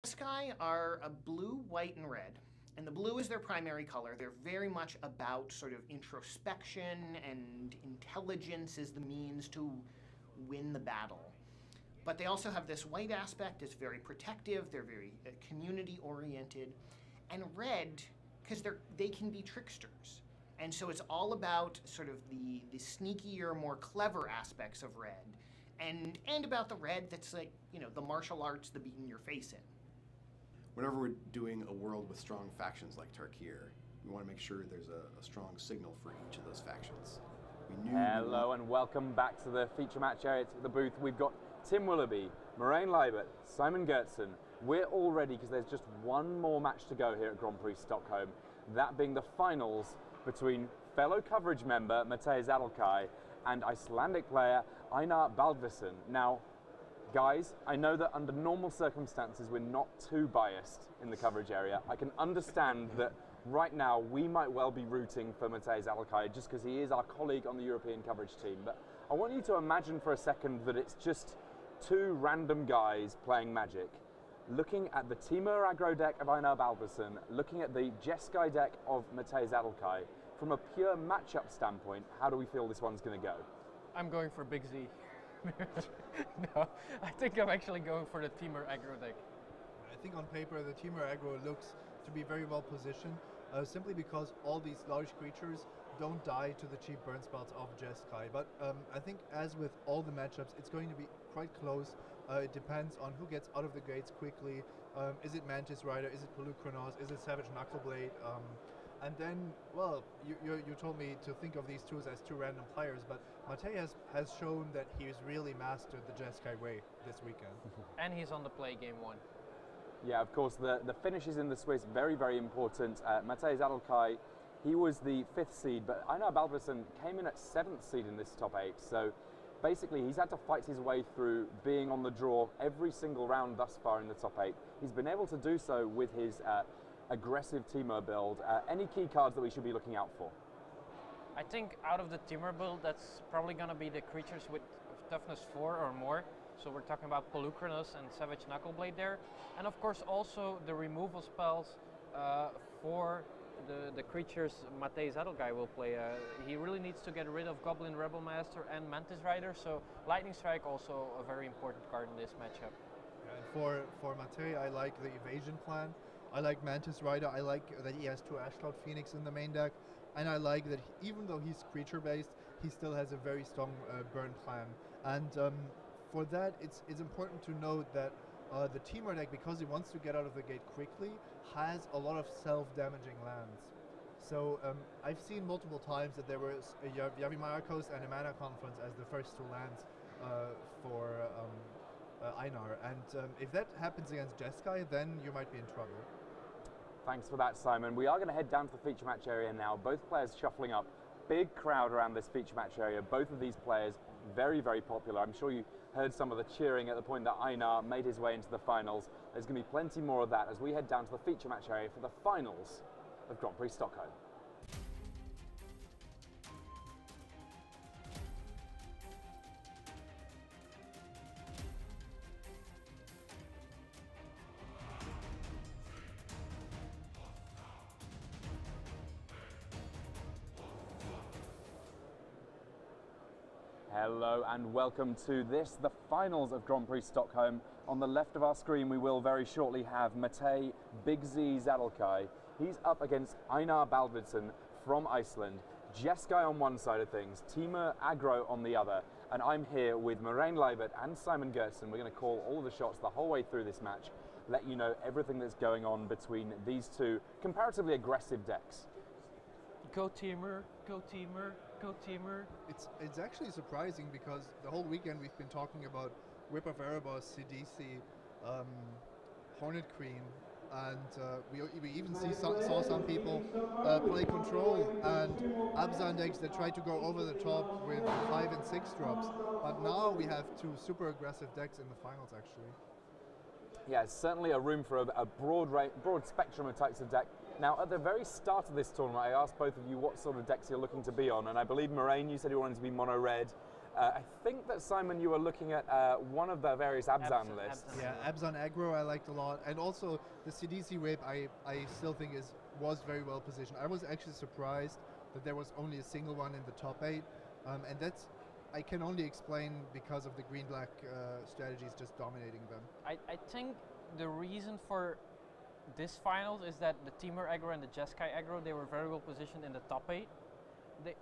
Zatlkaj are a blue, white, and red. And the blue is their primary color. They're very much about sort of introspection, and intelligence is the means to win the battle. But they also have this white aspect. It's very protective. They're very community-oriented. And red, because they can be tricksters. And so it's all about sort of the sneakier, more clever aspects of red. And about the red that's like, you know, the martial arts, the beating your face in. Whenever we're doing a world with strong factions like Tarkir, we want to make sure there's a strong signal for each of those factions. Hello and welcome back to the feature match area, to the booth. We've got Tim Willoughby, Marijn Leibert, Simon Gertsen. We're all ready because there's just one more match to go here at Grand Prix Stockholm, that being the finals between fellow coverage member Matej Zatlkaj and Icelandic player Einar Baldvinsson. Now, guys, I know that under normal circumstances we're not too biased in the coverage area. I can understand that right now we might well be rooting for Matej Zatlkaj just because he is our colleague on the European coverage team. But I want you to imagine for a second that it's just two random guys playing Magic, looking at the Timur aggro deck of Einar Baldvinsson, looking at the Jeskai deck of Matej Zatlkaj. From a pure matchup standpoint, how do we feel this one's going to go? I'm going for Big Z. No, I think I'm actually going for the Timur aggro deck. I think on paper the Timur aggro looks to be very well positioned, simply because all these large creatures don't die to the cheap burn spells of Jeskai. But I think as with all the matchups, it's going to be quite close. It depends on who gets out of the gates quickly. Is it Mantis Rider? Is it Polukranos? Is it Savage Knuckleblade? And then, well, you told me to think of these two as two random players, but Matej has shown that he's really mastered the Jeskai way this weekend. And he's on the play game one. Yeah, of course, the finishes in the Swiss, very, very important. Matej Zatlkaj, he was the 5th seed, but Einar Baldvinsson came in at 7th seed in this top 8. So basically, he's had to fight his way through being on the draw every single round thus far in the top 8. He's been able to do so with his aggressive Timur build. Any key cards that we should be looking out for? I think out of the Timur build, that's probably going to be the creatures with toughness 4 or more. So we're talking about Polukranos and Savage Knuckleblade there. And of course also the removal spells for the creatures Matej Zatlkaj will play. He really needs to get rid of Goblin Rebel Master and Mantis Rider, so Lightning Strike also a very important card in this matchup. And for Matej, I like the evasion plan. I like Mantis Rider. I like that he has 2 Ashcloud Phoenix in the main deck, and I like that even though he's creature based, he still has a very strong burn plan. And for that, it's important to note that the Timur deck, because he wants to get out of the gate quickly, has a lot of self-damaging lands. So I've seen multiple times that there was a Yavimaya Coast and a Mana Conference as the first 2 lands for Einar, and if that happens against Jeskai, then you might be in trouble. Thanks for that, Simon. We are going to head down to the feature match area now. Both players shuffling up. Big crowd around this feature match area. Both of these players very, very popular. I'm sure you heard some of the cheering at the point that Einar made his way into the finals. There's going to be plenty more of that as we head down to the feature match area for the finals of Grand Prix Stockholm. Hello and welcome to this, the finals of Grand Prix Stockholm. On the left of our screen we will very shortly have Matej Big Z Zatlkaj. He's up against Einar Baldvinsson from Iceland. Jeskai on one side of things, Timur aggro on the other. And I'm here with Marijn Leibert and Simon Gertsen. We're going to call all the shots the whole way through this match, let you know everything that's going on between these two comparatively aggressive decks. Go Timur, go Timur, go Timur. It's actually surprising because the whole weekend we've been talking about Whip of Erebos, CDC, Hornet Queen, and we even saw some people play Control and Abzan decks that try to go over the top with 5 and 6 drops. But now we have 2 super aggressive decks in the finals actually. Yeah, it's certainly a room for a broad spectrum of types of deck. Now, at the very start of this tournament, I asked both of you what sort of decks you're looking to be on, and I believe, Marijn, you said you wanted to be mono-red. I think that, Simon, you were looking at one of the various Abzan lists. Yeah, Abzan aggro I liked a lot, and also the CDC whip I still think was very well positioned. I was actually surprised that there was only a single one in the top 8, and that's I can only explain because of the green-black strategies just dominating them. I think the reason for this finals is that the Timur aggro and the Jeskai aggro, they were very well positioned in the top 8.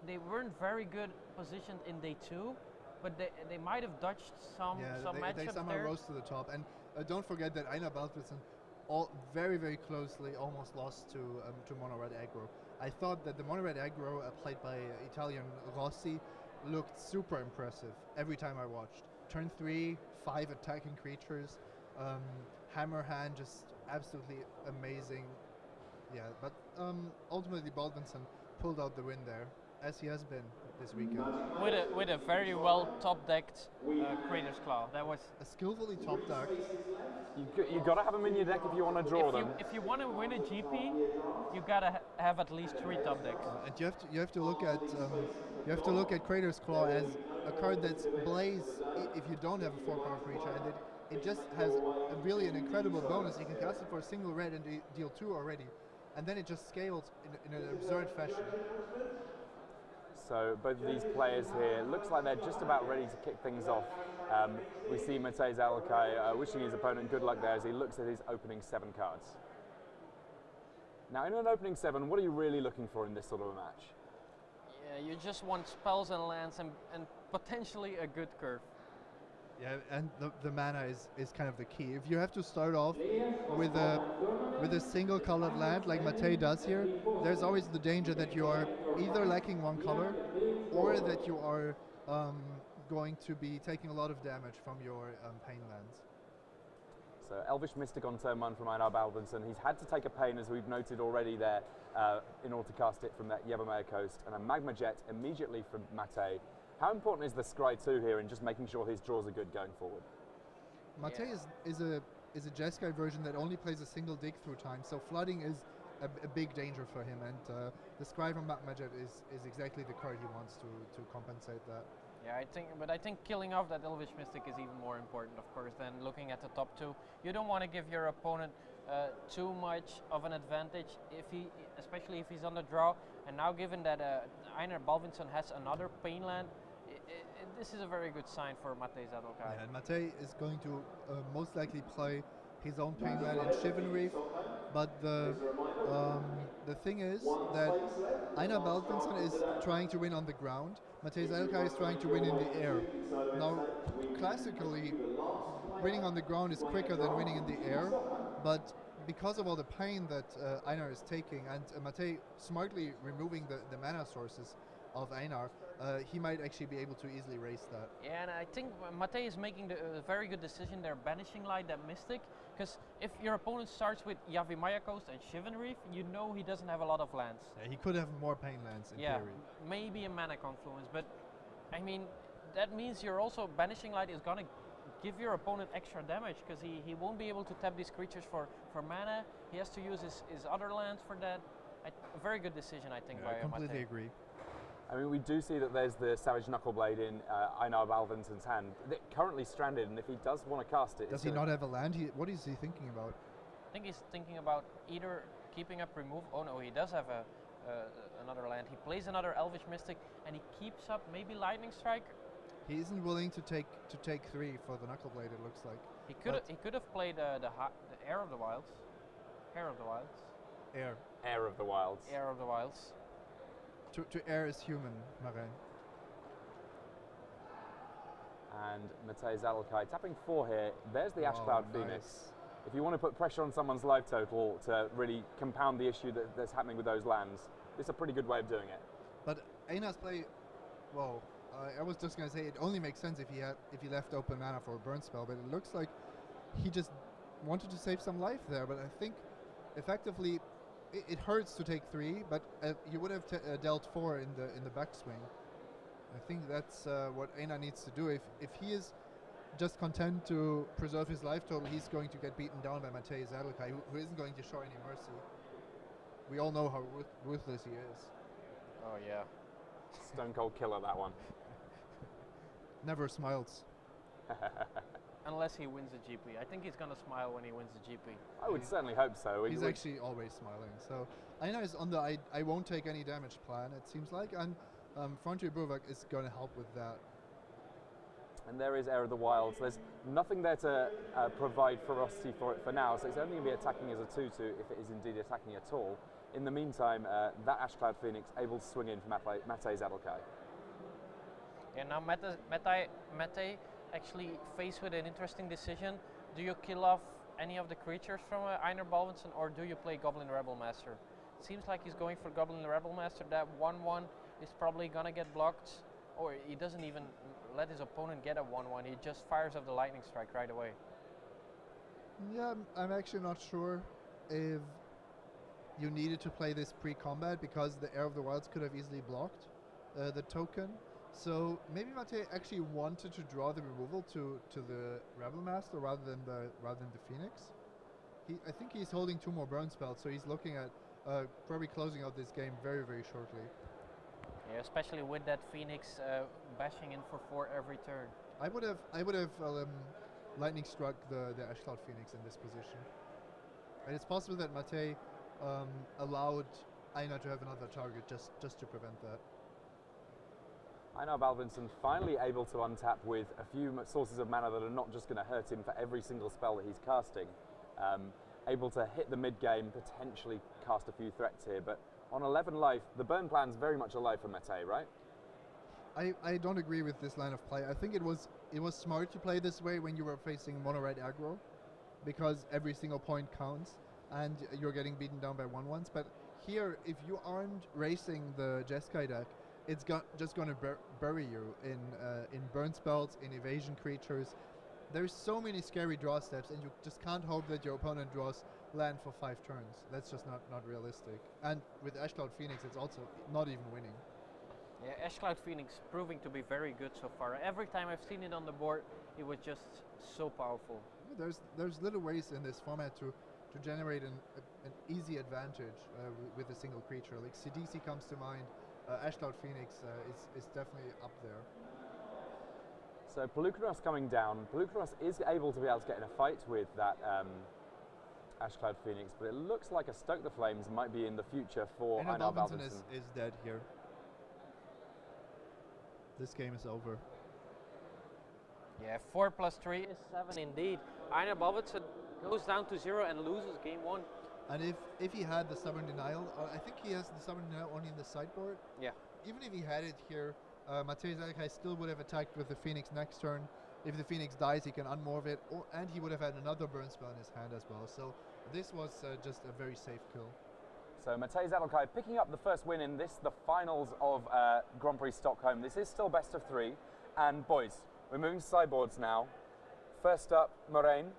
They weren't very good positioned in day 2, but they might have dodged some matchups they somehow there. rose to the top. And don't forget that Einar Baldvinsson very, very closely almost lost to mono red aggro. I thought that the mono red aggro played by Italian Rossi looked super impressive every time I watched. Turn 3, 5 attacking creatures, hammer hand, just absolutely amazing. Yeah, but ultimately Baldvinsson pulled out the win there, as he has been this weekend. With a very well top decked Crater's Claw. That was a skillfully top decked. You got to have them in your deck if you want to draw them. If you want to win a GP, you got to have at least 3 top decks. And you have to look at Crater's Claw as a card that's blaze if you don't have a 4-power creature, and it just has really an incredible bonus. You can cast it for a single red and deal 2 already, and then it just scales in an absurd fashion. So both of these players here, looks like they're just about ready to kick things off. We see Matej Zatlkaj wishing his opponent good luck there as he looks at his opening 7 cards. Now in an opening 7, what are you really looking for in this sort of a match? Yeah, you just want spells and lands and potentially a good curve. Yeah, and the mana is kind of the key. If you have to start off with a single colored land like Matej does here, there's always the danger that you are either lacking 1 color or that you are going to be taking a lot of damage from your pain lands. So Elvish Mystic on turn 1 from Einar Baldvinsson. He's had to take a pain, as we've noted already there, in order to cast it from that Yevamaya coast, and a Magma Jet immediately from Matej. How important is the Scry 2 here in just making sure his draws are good going forward? Matej is a Jeskai version that only plays a single dig through time, so flooding is a big danger for him, and the Scry from Magma Jet is exactly the card he wants to compensate that. Yeah, I think killing off that Elvish Mystic is even more important, of course, than looking at the top 2. You don't want to give your opponent too much of an advantage, especially if he's on the draw. And now, given that Einar Baldvinsson has another pain land, this is a very good sign for Matej Zatlkaj. Yeah, and Matej is going to most likely play his own pain land in Shivan Reef, but the thing is that Einar Baldvinsson is trying to win on the ground. Matej Zatlkaj is trying to win in the air. Now, classically, winning on the ground is quicker than winning in the air, but because of all the pain that Einar is taking, and Matej smartly removing the mana sources of Einar, he might actually be able to easily race that. Yeah, and I think Matej is making a very good decision there, banishing light that Mystic, because if your opponent starts with Yevamaya Coast and Shivan Reef, you know he doesn't have a lot of lands. Yeah, he could have more pain lands in theory. Maybe a mana confluence, but I mean, that means you're also banishing light is gonna give your opponent extra damage, because he won't be able to tap these creatures for mana. He has to use his other lands for that. A very good decision, I think, by I completely agree. I mean, we do see that there's the Savage Knuckleblade in Einar Baldvinsson's hand, currently stranded, and if he does want to cast it... Does he not have a land? What is he thinking about? I think he's thinking about either keeping up remove... Oh no, he does have another land. He plays another Elvish Mystic, and he keeps up maybe Lightning Strike. He isn't willing to take 3 for the Knuckleblade, it looks like. He could have played the Air of the Wilds. Hair of the Wilds. Air. Air of the Wilds. Air of the Wilds. To err is human, Marijn. And Matej Zatlkaj tapping 4 here. There's the Ash Cloud Phoenix. Nice. If you want to put pressure on someone's life total to really compound the issue that's happening with those lands, this is a pretty good way of doing it. But Einar's play, well, I was just going to say it only makes sense if he left open mana for a burn spell, but it looks like he just wanted to save some life there. But I think effectively it hurts to take 3, but he would have dealt 4 in the backswing. I think that's what Einar needs to do. If he is just content to preserve his life total, he's going to get beaten down by Matej Zatlkaj, who isn't going to show any mercy. We all know how ruthless he is. Oh yeah. Stone Cold Killer, that one. never smiles. Unless he wins the GP. I think he's going to smile when he wins the GP. I would certainly hope so. He's actually always smiling. So Einar is on the I won't take any damage plan, it seems like, and Frontier Burvak is going to help with that. And there is Heir of the Wilds. There's nothing there to provide ferocity for it for now, so it's only going to be attacking as a 2-2 if it is indeed attacking at all. In the meantime, that Ashcloud Phoenix able to swing in for Matej Zatlkaj. Yeah, now Matej actually faced with an interesting decision. Do you kill off any of the creatures from Einar Baldvinsson, or do you play Goblin Rebel Master? It seems like he's going for Goblin Rebel Master. That 1-1 is probably gonna get blocked, or he doesn't even let his opponent get a 1-1. He just fires off the lightning strike right away. Yeah, I'm actually not sure if you needed to play this pre-combat, because the Heir of the Wilds could have easily blocked the token. So maybe Matej actually wanted to draw the removal to the Rebel Master rather than the Phoenix. I think he's holding 2 more burn spells, so he's looking at probably closing out this game very, very shortly. Yeah, especially with that Phoenix bashing in for 4 every turn. I would have lightning struck the Ashcloud Phoenix in this position. And it's possible that Matej allowed Einar to have another target just to prevent that. Einar Baldvinsson finally able to untap with a few sources of mana that are not just going to hurt him for every single spell that he's casting. Able to hit the mid-game, potentially cast a few threats here, but on 11 life, the burn plan's very much alive for Matej, right? I don't agree with this line of play. I think it was smart to play this way when you were facing mono-red aggro, because every single point counts, and you're getting beaten down by 1/1s. But here, if you aren't racing the Jeskai deck, it's just going to bury you in burn spells, in evasion creatures. There's so many scary draw steps, and you just can't hope that your opponent draws land for 5 turns. That's just not realistic. And with Ashcloud Phoenix, it's also not even winning. Yeah, Ashcloud Phoenix proving to be very good so far. Every time I've seen it on the board, it was just so powerful. There's little ways in this format to generate an easy advantage with a single creature. Like CDC comes to mind. Ashcloud Phoenix is definitely up there. So Pelucranos coming down. Pelucranos is able to be able to get in a fight with that Ashcloud Phoenix, but it looks like a Stoke the Flames might be in the future for Einar Baldvinsson. is dead here. This game is over. Yeah, 4 + 3 is 7 indeed. Einar Baldvinsson goes down to 0 and loses game 1. And if he had the Stubborn Denial, I think he has the Stubborn Denial only in the sideboard. Yeah. Even if he had it here, Matej Zatlkaj still would have attacked with the Phoenix next turn. If the Phoenix dies, he can unmorph it, and he would have had another burn spell in his hand as well. So this was just a very safe kill. So Matej Zatlkaj picking up the first win in the finals of Grand Prix Stockholm. This is still best of 3. And boys, we're moving to sideboards now. First up, Moraine,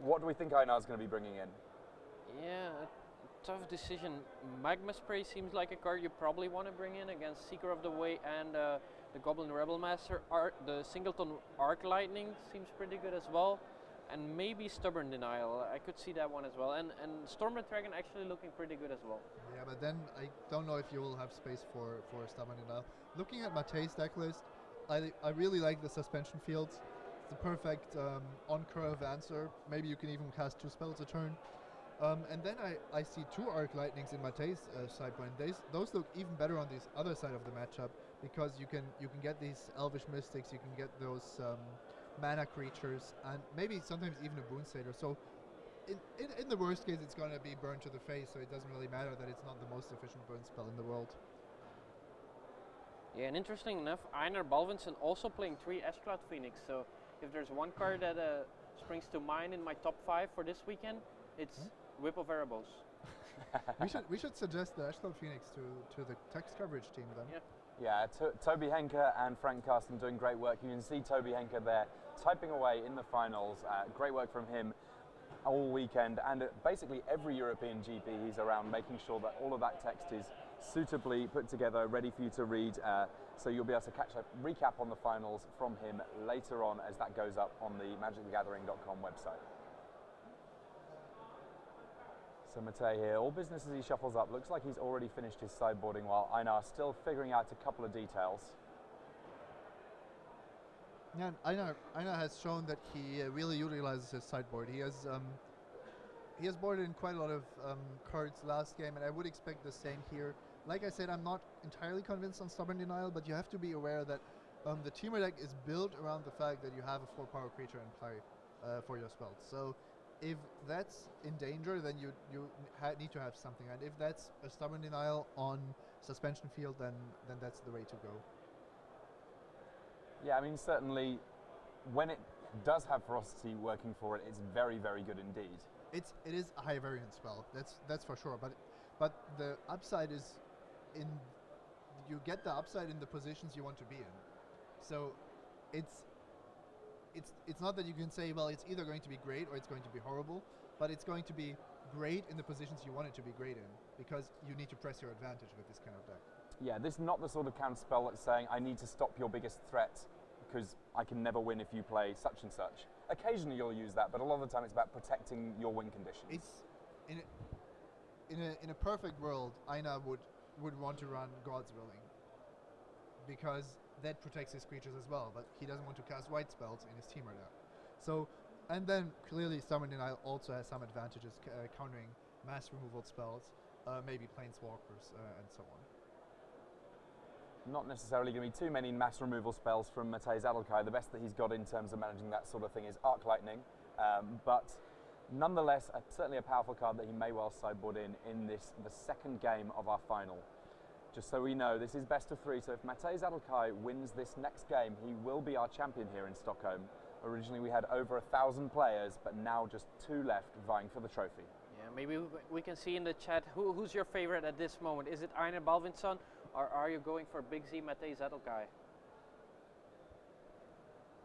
what do we think Einar's going to be bringing in? Yeah, tough decision. Magma Spray seems like a card you probably want to bring in against Seeker of the Way and the Goblin Rebel Master. The Singleton Arc Lightning seems pretty good as well. And maybe Stubborn Denial. I could see that one as well. And Stormred Dragon actually looking pretty good as well. Yeah, but then I don't know if you will have space for Stubborn Denial. Looking at Matej's deck list, I really like the Suspension Fields. It's the perfect on-curve answer. Maybe you can even cast 2 spells a turn. And then I see 2 Arc Lightnings in Matej's sideboard. Those look even better on this other side of the matchup, because you can get these Elvish Mystics, you can get those mana creatures, and maybe sometimes even a Boon Satyr. So in the worst case, it's going to be burned to the face, so it doesn't really matter that it's not the most efficient burn spell in the world. Yeah, and interesting enough, Einar Baldvinsson also playing 3 Ashcloud Phoenix. So if there's one card that springs to mind in my top 5 for this weekend, it's Whip of Erebos. we should suggest the Ashcloud Phoenix to the text coverage team then. Yeah, Toby Henke and Frank Carsten doing great work. You can see Toby Henke there typing away in the finals. Great work from him all weekend, and basically every European GP he's around, making sure that all of that text is suitably put together, ready for you to read. So you'll be able to catch a recap on the finals from him later on as that goes up on the magicthegathering.com website. So Matej here, all business as he shuffles up. Looks like he's already finished his sideboarding, while Einar still figuring out a couple of details. Yeah, and Einar has shown that he really utilizes his sideboard. He has boarded in quite a lot of cards last game, and I would expect the same here. Like I said, I'm not entirely convinced on Stubborn Denial, but you have to be aware that the Teamer deck is built around the fact that you have a 4-power creature in play for your spells. So if that's in danger, then you need to have something. And if that's a Stubborn Denial on Suspension Field, then that's the way to go. Yeah, I mean, certainly when it does have Ferocity working for it, it's very, very good indeed. It is a high variant spell, that's for sure. But the upside is you get the upside in the positions you want to be in. So it's not that you can say, well, it's either going to be great or it's going to be horrible, but it's going to be great in the positions you want it to be great in, because you need to press your advantage with this kind of deck. Yeah, this is not the sort of counter spell that's saying I need to stop your biggest threat because I can never win if you play such and such. Occasionally you'll use that, but a lot of the time it's about protecting your win conditions. It's in a perfect world, Einar would want to run God's Willing, because that protects his creatures as well, but he doesn't want to cast white spells in his Teamer deck. So, and then clearly Stubborn Denial also has some advantages countering mass removal spells, maybe Planeswalkers and so on. Not necessarily going to be too many mass removal spells from Matej Zatlkaj. The best that he's got in terms of managing that sort of thing is Arc Lightning, but nonetheless, certainly a powerful card that he may well sideboard in the second game of our final. Just so we know, this is best of 3, so if Matej Zatlkaj wins this next game, he will be our champion here in Stockholm. Originally we had over 1,000 players, but now just 2 left vying for the trophy. Yeah, maybe we can see in the chat who's your favorite at this moment. Is it Einar Baldvinsson, or are you going for Big Z Matej Zatlkaj?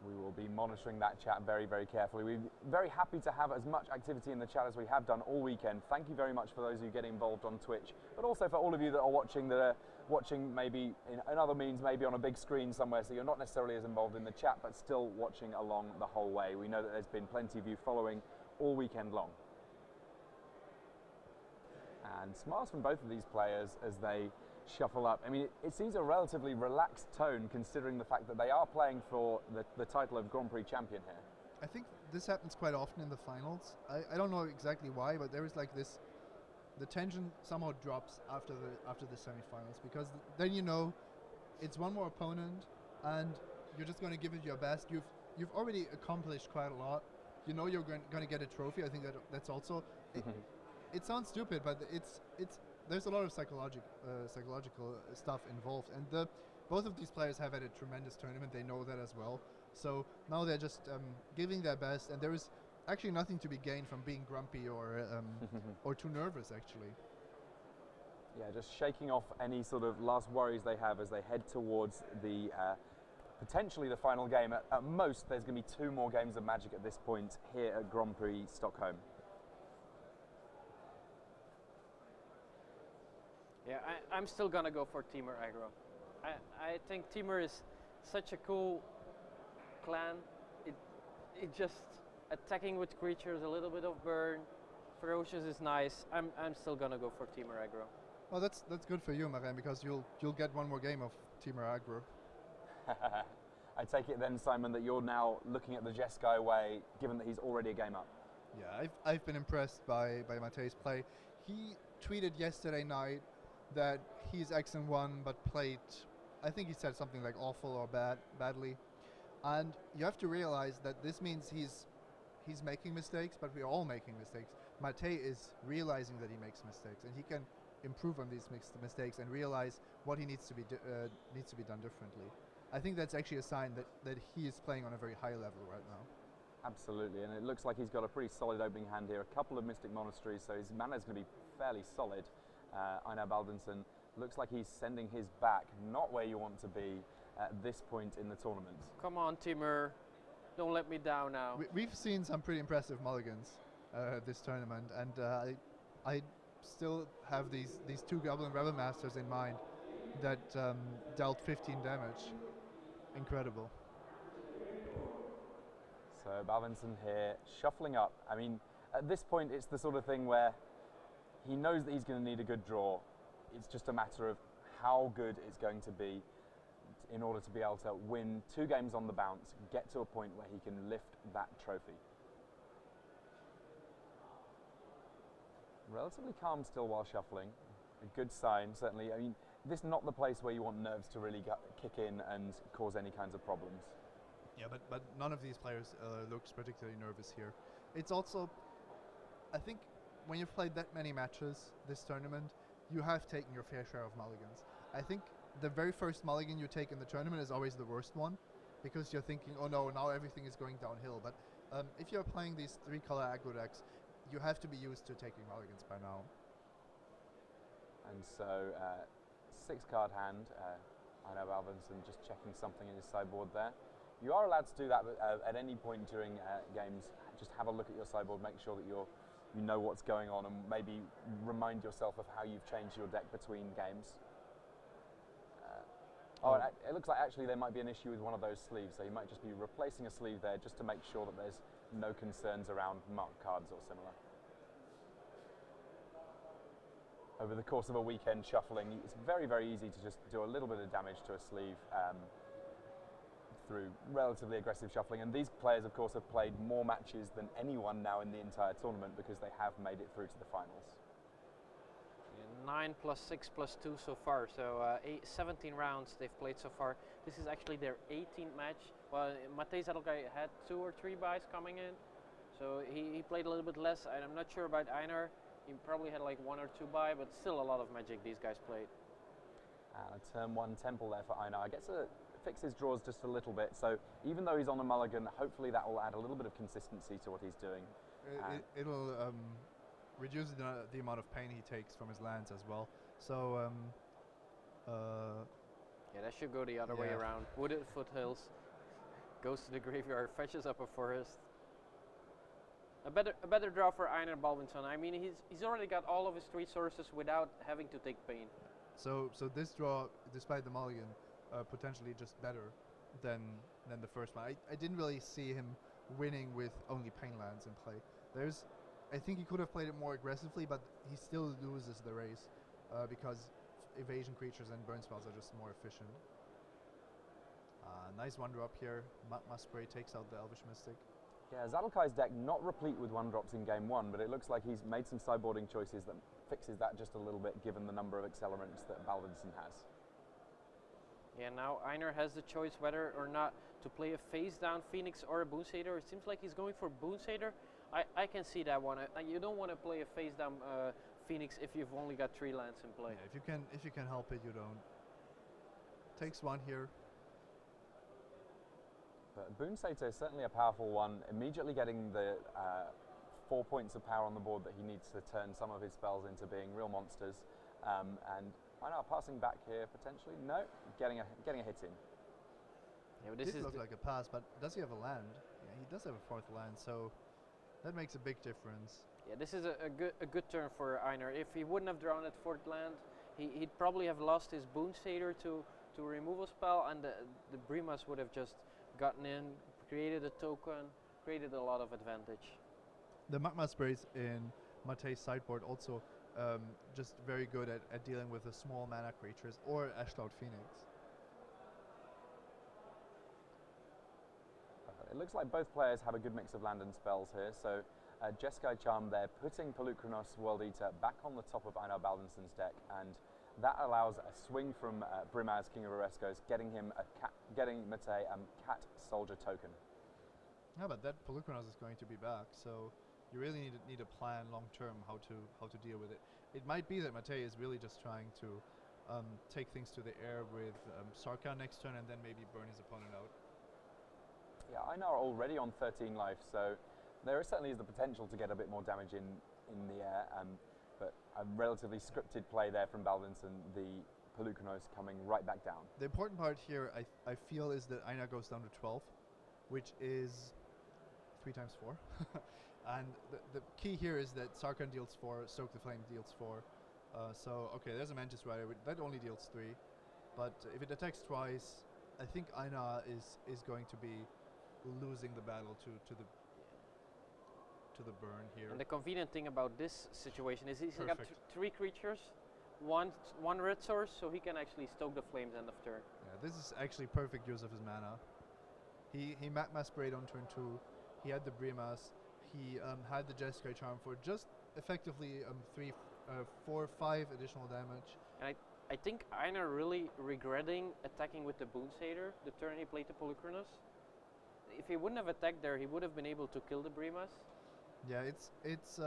We will be monitoring that chat very, very carefully. We're very happy to have as much activity in the chat as we have done all weekend. Thank you very much for those of you getting involved on Twitch, but also for all of you that are watching maybe in other means, maybe on a big screen somewhere, so you're not necessarily as involved in the chat, but still watching along the whole way. We know that there's been plenty of you following all weekend long. And smiles from both of these players as they shuffle up. I mean, it seems a relatively relaxed tone considering the fact that they are playing for the title of Grand Prix champion here. I think this happens quite often in the finals. I don't know exactly why, but there is like this, the tension somehow drops after the semifinals, because then you know it's one more opponent and you're just going to give it your best. You've already accomplished quite a lot. You know you're going to get a trophy. I think that's also it sounds stupid, but it's there's a lot of psychological stuff involved, and both of these players have had a tremendous tournament. They know that as well. So now they're just giving their best, and there is actually nothing to be gained from being grumpy or too nervous, actually. Yeah, just shaking off any sort of last worries they have as they head towards the potentially the final game. At most, there's going to be 2 more games of Magic at this point here at Grand Prix Stockholm. Yeah, I'm still gonna go for Teamer aggro. I think Teamer is such a cool clan. It just attacking with creatures, a little bit of burn, ferocious is nice. I'm still gonna go for Teamer aggro. Well, that's good for you, Maren, because you'll get 1 more game of Teamer aggro. I take it then, Simon, that you're now looking at the Jeskai way, given that he's already a game up. Yeah, I've been impressed by Matej's play. He tweeted yesterday night that he's X1 but played, I think he said something like awful or badly, and you have to realize that this means he's making mistakes, but we're all making mistakes. Matej is realizing that he makes mistakes, and he can improve on these mistakes and realize what he needs to be done differently. I think that's actually a sign that he is playing on a very high level right now. Absolutely, and it looks like he's got a pretty solid opening hand here. A couple of Mystic Monasteries, so his mana is going to be fairly solid. Einar Baldvinsson looks like he's sending his back, not where you want to be at this point in the tournament. Come on, Teamer, don't let me down now. We've seen some pretty impressive mulligans this tournament, and I still have these 2 Goblin Rebel Masters in mind that dealt 15 damage. Incredible. So Baldvinsson here shuffling up. I mean, at this point it's the sort of thing where he knows that he's going to need a good draw. It's just a matter of how good it's going to be. in order to be able to win 2 games on the bounce, get to a point where he can lift that trophy. Relatively calm still while shuffling. A good sign, certainly. I mean, this is not the place where you want nerves to really kick in and cause any kinds of problems. Yeah, but none of these players looks particularly nervous here. It's also, I think, when you've played that many matches this tournament, you have taken your fair share of mulligans. I think the very first mulligan you take in the tournament is always the worst one, because you're thinking, oh no, now everything is going downhill. But if you're playing these 3-color aggro decks, you have to be used to taking mulligans by now. And so, 6-card hand, Einar Baldvinsson just checking something in his sideboard there. You are allowed to do that at any point during games. Just have a look at your sideboard, make sure that you know what's going on, and maybe remind yourself of how you've changed your deck between games. It looks like actually there might be an issue with one of those sleeves, so you might just be replacing a sleeve there just to make sure that there's no concerns around marked cards or similar. Over the course of a weekend shuffling, it's very, very easy to just do a little bit of damage to a sleeve through relatively aggressive shuffling. And these players, of course, have played more matches than anyone now in the entire tournament because they have made it through to the finals. 9 plus 6 plus 2 so far, so 17 rounds they've played so far. This is actually their 18th match. Well, Matej Zatlkaj had 2 or 3 buys coming in, so he played a little bit less. I'm not sure about Einar. He probably had like 1 or 2 buy, but still a lot of Magic these guys played. And a turn 1 Temple there for Einar. Gets to fix his draws just a little bit, so even though he's on a mulligan, hopefully that will add a little bit of consistency to what he's doing. It'll reduce the amount of pain he takes from his lands as well. So, yeah, that should go the other way around. Wooded foothills, goes to the graveyard, fetches up a forest. A better draw for Einar Baldvinsson. I mean, he's already got all of his 3 sources without having to take pain. So this draw, despite the mulligan, potentially just better than the first one. I didn't really see him winning with only pain lands in play. I think he could have played it more aggressively, but he still loses the race because evasion creatures and burn spells are just more efficient. Nice 1-drop here. Magma Spray takes out the Elvish Mystic. Yeah, Zatlkaj's deck not replete with 1-drops in game 1, but it looks like he's made some sideboarding choices that fixes that just a little bit given the number of accelerants that Baldvinsson has. Yeah, now Einar has the choice whether or not to play a face-down Phoenix or a Boon Satyr. It seems like he's going for Boon Satyr. I can see that one. You don't want to play a face-down Phoenix if you've only got 3 lands in play. Yeah, if you can help it, you don't. Takes 1 here. But Boon Satyr is certainly a powerful one, immediately getting the 4 points of power on the board that he needs to turn some of his spells into being real monsters. And Einar passing back here potentially. No, getting a hit in. Yeah, this looks like a pass, but does he have a land? Yeah, he does have a 4th land, so that makes a big difference. Yeah, this is a good turn for Einar. If he wouldn't have drawn that 4th land, he'd probably have lost his Boon Satyr to removal spell, and the Brimas would have just gotten in, created a token, created a lot of advantage. The Magma Sprays in Matej's sideboard also just very good at dealing with the small mana creatures or Ashloud Phoenix. It looks like both players have a good mix of land and spells here, so Jeskai Charm there, putting Polukranos World Eater back on the top of Einar Baldvinsson's deck, and that allows a swing from Brimaz, King of Oreskos, getting Matej a Cat Soldier token. Yeah, but that Polukranos is going to be back, so you really need a plan long term how to deal with it. It might be that Matej is really just trying to take things to the air with Sarkhan next turn and then maybe burn his opponent out. Yeah, Einar already on 13 life, so there certainly is the potential to get a bit more damage in the air, but a relatively scripted play there from Baldvinsson, the Polukranos coming right back down. The important part here, I feel, is that Einar goes down to 12, which is 3 times 4. And the key here is that Sarkhan deals 4, Stoke the Flame deals 4. So, okay, there's a Mantis Rider, that only deals 3. But if it attacks twice, I think Einar is going to be losing the battle to the burn here. And the convenient thing about this situation is he's got 3 creatures, one red source, so he can actually stoke the flames end of turn. Yeah, this is actually perfect use of his mana. He Magma sprayed on turn 2. He had the Brimas. He had the Jeskai Charm for just effectively 3, 4, 5 additional damage. And I think Einar really regretting attacking with the Boon Satyr the turn he played the Polukranos. If he wouldn't have attacked there, he would have been able to kill the Brimas. Yeah, it's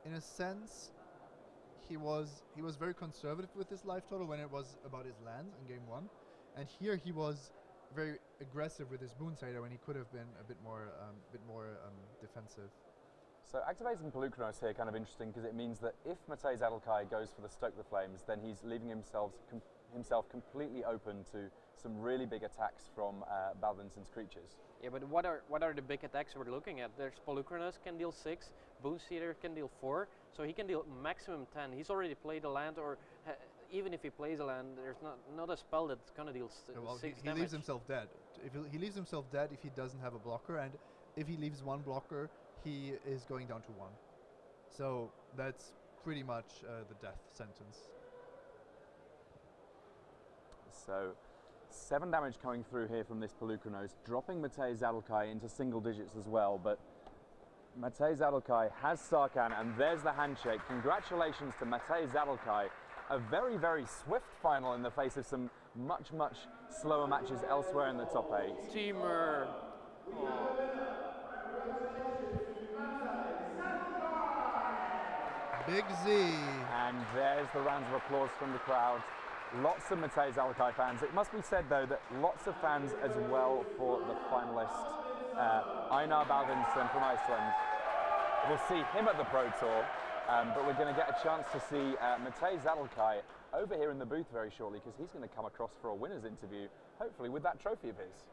in a sense he was very conservative with his life total when it was about his lands in game 1, and here he was very aggressive with his Boon Satyr when he could have been a bit more defensive. So activating Polukranos here kind of interesting because it means that if Matej Zatlkaj goes for the Stoke the Flames, then he's leaving himself completely open to some really big attacks from Baldvinsson's creatures. Yeah, but what are the big attacks we're looking at? There's Polukranos can deal 6, Boon Satyr can deal 4, so he can deal maximum 10. He's already played a land, or even if he plays a land, there's not a spell that's gonna deal 6 he damage. leaves himself dead. He leaves himself dead if he doesn't have a blocker, and if he leaves one blocker, he is going down to 1. So that's pretty much the death sentence. So 7 damage coming through here from this Polukranos, dropping Matej Zatlkaj into single digits as well, but Matej Zatlkaj has Sarkhan, and there's the handshake. Congratulations to Matej Zatlkaj. A very, very swift final in the face of some much, much slower matches elsewhere in the top 8. Teamer. Big Z. And there's the rounds of applause from the crowd. Lots of Matej Zatlkaj fans. It must be said, though, that lots of fans as well for the finalist, Einar Baldvinsson from Iceland. We'll see him at the Pro Tour, but we're going to get a chance to see Matej Zatlkaj over here in the booth very shortly, because he's going to come across for a winner's interview, hopefully with that trophy of his.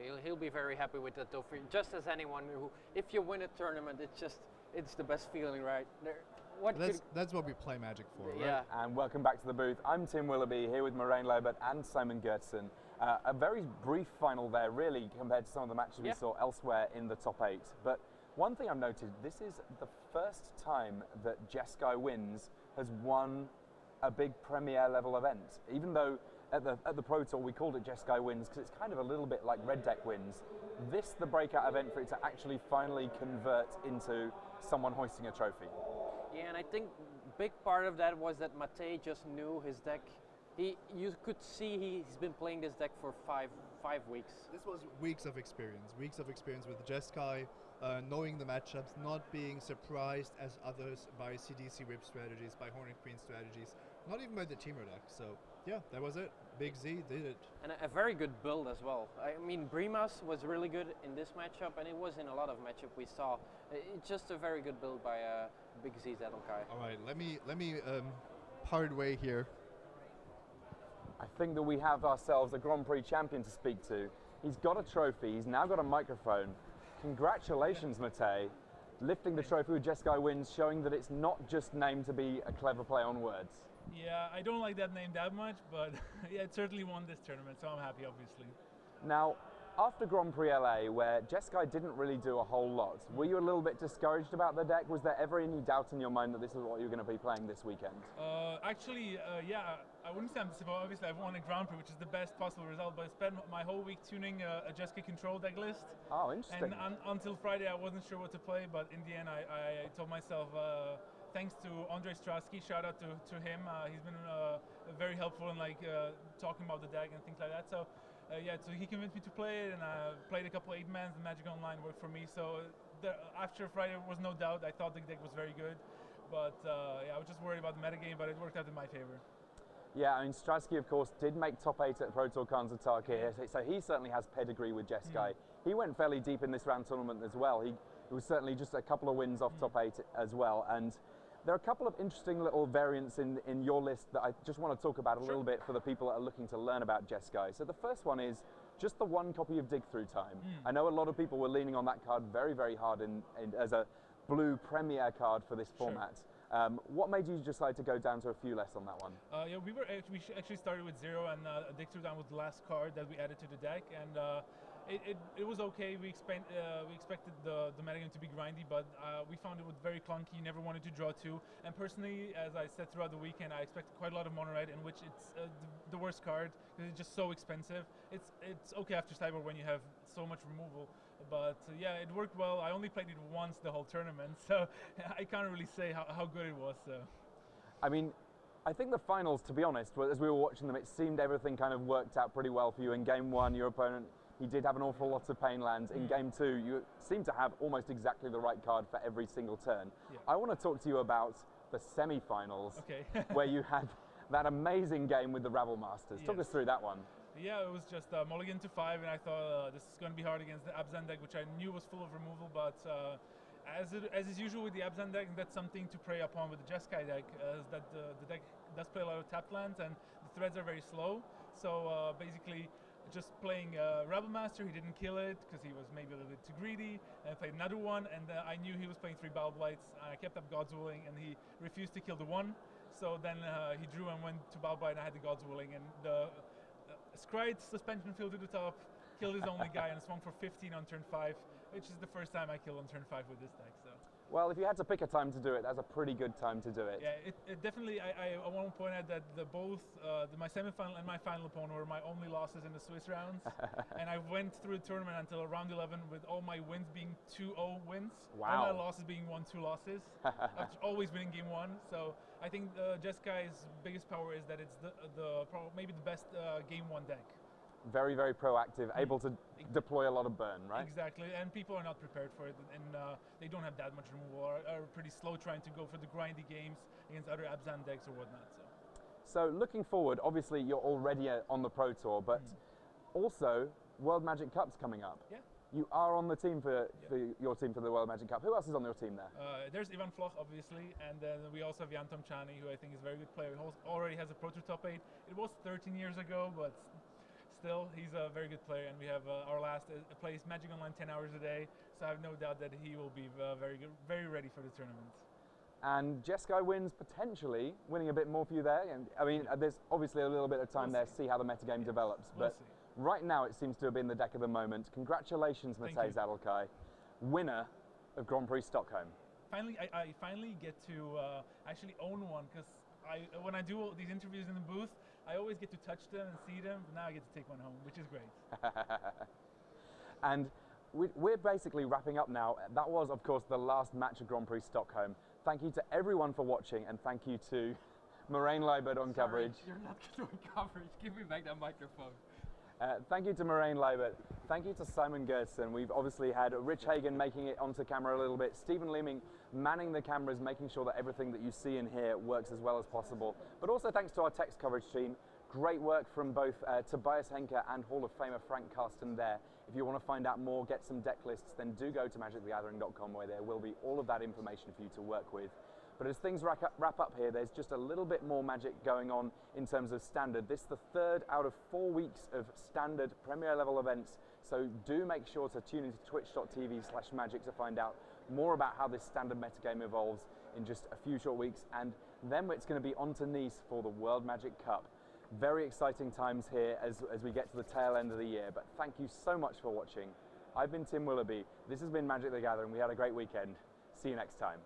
Yeah, he'll be very happy with that trophy, just as anyone who, if you win a tournament, it's the best feeling, right? That's what we play Magic for, right? Yeah. And welcome back to the booth. I'm Tim Willoughby, here with Marijn Leibert and Simon Gertsen. A very brief final there, really, compared to some of the matches we saw elsewhere in the top 8. But one thing I've noted, this is the first time that Jeskai Wins has won a big Premier level event. Even though at the Pro Tour we called it Jeskai Wins because it's kind of a little bit like Red Deck Wins. This the breakout event for it to actually finally convert into someone hoisting a trophy. Yeah, and I think big part of that was that Matej just knew his deck. You could see he's been playing this deck for five weeks. This was weeks of experience with Jeskai, knowing the matchups, not being surprised as others by CDC whip strategies, by Hornet Queen strategies, not even by the teamer deck. So yeah, that was it. Big Z did it. And a very good build as well. I mean, Brimas was really good in this matchup, and it was in a lot of matchup we saw. It's just a very good build by Big Z Zatlkaj. All right, let me part way here. I think that we have ourselves a Grand Prix champion to speak to. He's got a trophy, he's now got a microphone. Congratulations, Matej. Lifting the trophy with Jeskai Wins, showing that it's not just named to be a clever play on words. Yeah, I don't like that name that much, but yeah, it certainly won this tournament, so I'm happy, obviously. Now, after Grand Prix LA, where Jeskai didn't really do a whole lot, were you a little bit discouraged about the deck? Was there ever any doubt in your mind that this is what you were going to be playing this weekend? Actually, yeah, I wouldn't say I'm disappointed. Obviously, I've won a Grand Prix, which is the best possible result, but I spent my whole week tuning a Jeskai control deck list. Oh, interesting. And until Friday, I wasn't sure what to play, but in the end, I told myself, thanks to Andrei Strasky, shout out to him. He's been very helpful in talking about the deck and things like that. So yeah, so he convinced me to play it, and I played a couple 8-mans. The Magic Online worked for me. So after Friday, there was no doubt. I thought the deck was very good, but yeah, I was just worried about the metagame, but it worked out in my favor. Yeah, I mean, Strasky, of course, did make top 8 at Pro Tour Karnataka here, so he certainly has pedigree with Jeskai. He went fairly deep in this round tournament as well. It was certainly just a couple of wins off top 8 as well. And there are a couple of interesting little variants in your list that I just want to talk about a little bit for the people that are looking to learn about Jeskai. So the first one is just the 1 copy of Dig Through Time. I know a lot of people were leaning on that card very, very hard as a blue premier card for this format. What made you decide to go down to a few less on that one? Yeah, we actually started with 0, and Dig Through Time was the last card that we added to the deck, and it was okay. We expected the metagame to be grindy, but we found it was very clunky. You never wanted to draw two. And personally, as I said throughout the weekend, I expected quite a lot of mono red, in which it's the worst card because it's just so expensive. It's okay after Sideboard when you have so much removal, but yeah, it worked well. I only played it once the whole tournament, so I can't really say how good it was. So. I mean, I think the finals, to be honest, as we were watching them, it seemed everything kind of worked out pretty well for you. In game one, your opponent, he did have an awful lot of pain lands. In game two, you seemed to have almost exactly the right card for every single turn. Yeah. I want to talk to you about the semi-finals, okay. where you had that amazing game with the Rabble Masters. Yes. Talk us through that one. Yeah, it was just mulligan to 5, and I thought this is going to be hard against the Abzan deck, which I knew was full of removal, but as is usual with the Abzan deck, that's something to prey upon with the Jeskai deck, is that the deck does play a lot of tapped lands, and the threads are very slow. So basically, just playing Rebel Master, he didn't kill it because he was maybe a little bit too greedy, and I played another one, and I knew he was playing 3 Battle Blights. I kept up God's Willing, and he refused to kill the one. So then he drew and went to Battle Blight, and I had the God's Willing, and the Scryed Suspension Field to the top, killed his only guy, and swung for 15 on turn 5, which is the first time I killed on turn 5 with this deck. So. Well, if you had to pick a time to do it, that's a pretty good time to do it. Yeah, it definitely. I want to point out that my semifinal and my final opponent were my only losses in the Swiss rounds, and I went through the tournament until round 11 with all my wins being 2-0 wins. Wow. All my losses being 1-2 losses. After always winning game 1. So I think Jeskai's biggest power is that it's maybe the best game 1 deck. Very, very proactive, able to deploy a lot of burn, right? Exactly, and people are not prepared for it, and they don't have that much removal, are pretty slow trying to go for the grindy games against other Abzan decks or whatnot. So looking forward, obviously you're already on the Pro Tour, but also World Magic Cup's coming up. Yeah. You are on the team for your team for the World Magic Cup. Who else is on your team there? There's Ivan Floch, obviously, and then we also have Jan Tomchani, who I think is a very good player. He already has a Pro Tour top 8. It was 13 years ago, but still, he's a very good player, and we have our last plays Magic Online 10 hours a day, so I have no doubt that he will be very good, very ready for the tournament. And Jeskai wins, potentially winning a bit more for you there. And I mean, there's obviously a little bit of time there to see how the metagame develops, but right now it seems to have been the deck of the moment. Congratulations, Matej Zatlkaj, winner of Grand Prix Stockholm. Finally, I finally get to actually own one, because when I do these interviews in the booth, I always get to touch them and see them, but now I get to take one home, which is great. And we're basically wrapping up now. That was, of course, the last match of Grand Prix Stockholm. Thank you to everyone for watching, and thank you to Moraine Leibert on coverage. You're not doing coverage. Give me back that microphone. Thank you to Moraine Leibert. Thank you to Simon Gertsen. We've obviously had Rich Hagen making it onto camera a little bit. Stephen Leeming manning the cameras, making sure that everything that you see and hear works as well as possible. But also thanks to our text coverage team. Great work from both Tobias Henke and Hall of Famer Frank Carsten there. If you want to find out more, get some deck lists, then do go to magicthegathering.com, where there will be all of that information for you to work with. But as things wrap up here, there's just a little bit more magic going on in terms of standard. This is the 3rd out of 4 weeks of standard Premier level events, so do make sure to tune into twitch.tv/magic to find out more about how this standard metagame evolves in just a few short weeks, and then it's going to be on to Nice for the World Magic Cup. Very exciting times here as we get to the tail end of the year, but thank you so much for watching. I've been Tim Willoughby. This has been Magic the Gathering. We had a great weekend. See you next time.